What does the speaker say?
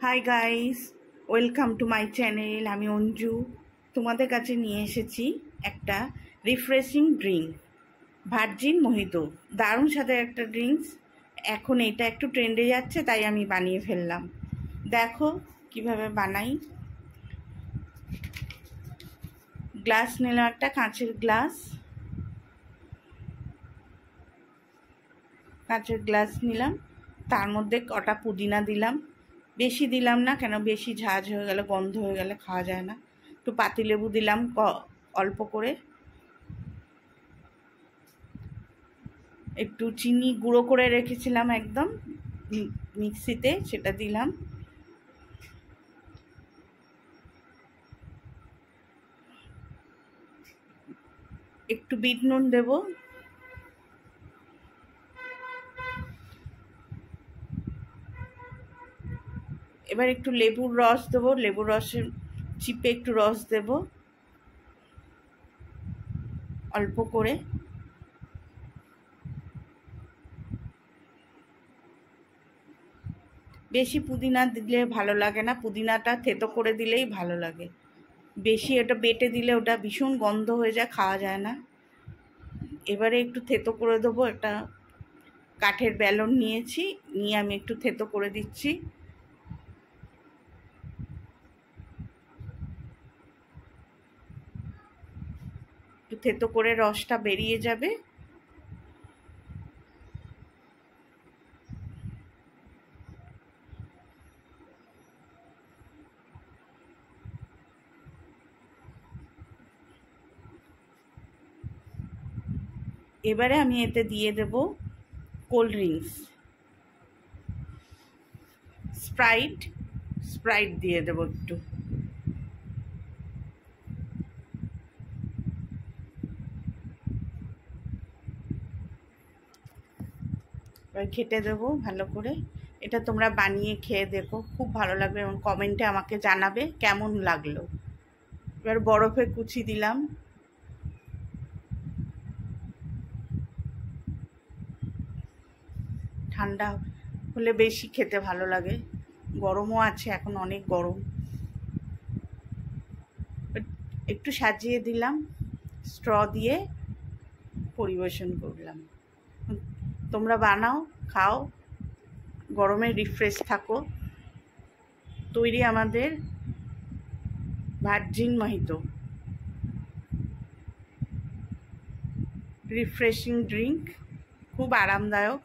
Hi guys, welcome to my channel. আমি অঞ্জু তোমাদের কাছে নিয়ে এসেছি একটা রিফ্রেশিং ড্রিঙ্ক, ভার্জিন মোহিতো। দারুণ স্বাদের একটা ড্রিঙ্কস। এখন এটা একটু ট্রেন্ডে যাচ্ছে, তাই আমি বানিয়ে ফেললাম। দেখো কিভাবে বানাই। গ্লাস নিলাম, একটা কাঁচের গ্লাস নিলাম। তার মধ্যে কটা পুদিনা দিলাম, বেশি দিলাম না, কেন বেশি ঝাঁঝ হয়ে গেলে, গন্ধ হয়ে গেলে খাওয়া যায় না। একটু পাতিলেবু দিলাম অল্প করে। একটু চিনি গুঁড়ো করে রেখেছিলাম একদম মিক্সিতে, সেটা দিলাম। একটু বিট নুন দেব। এবার একটু লেবুর রস দেবো, লেবুর রসের চিপে একটু রস দেব অল্প করে। বেশি পুদিনা দিলে ভালো লাগে না, পুদিনাটা থেতো করে দিলেই ভালো লাগে। বেশি ওটা বেটে দিলে ওটা ভীষণ গন্ধ হয়ে যায়, খাওয়া যায় না। এবারে একটু থেতো করে দেবো। একটা কাঠের বেলন নিয়েছি, নিয়ে আমি একটু থেতো করে দিচ্ছি। একটু থেতো করে রসটা বেরিয়ে যাবে। এবারে আমি এতে দিয়ে দেব কোল্ড ড্রিঙ্কস, স্প্রাইট দিয়ে দেবো একটু। এবার ঘেটে দেবো ভালো করে। এটা তোমরা বানিয়ে খেয়ে দেখো, খুব ভালো লাগবে এবং কমেন্টে আমাকে জানাবে কেমন লাগলো। এবার বরফে কুচি দিলাম। ঠান্ডা হলে বেশি খেতে ভালো লাগে, গরমও আছে, এখন অনেক গরম। একটু সাজিয়ে দিলাম, স্ট্র দিয়ে পরিবেশন করলাম। তোমরা বানাও, খাও, গরমে রিফ্রেশ থাকো। তৈরি আমাদের ভার্জিন মোহিতো, রিফ্রেশিং ড্রিঙ্ক, খুব আরামদায়ক।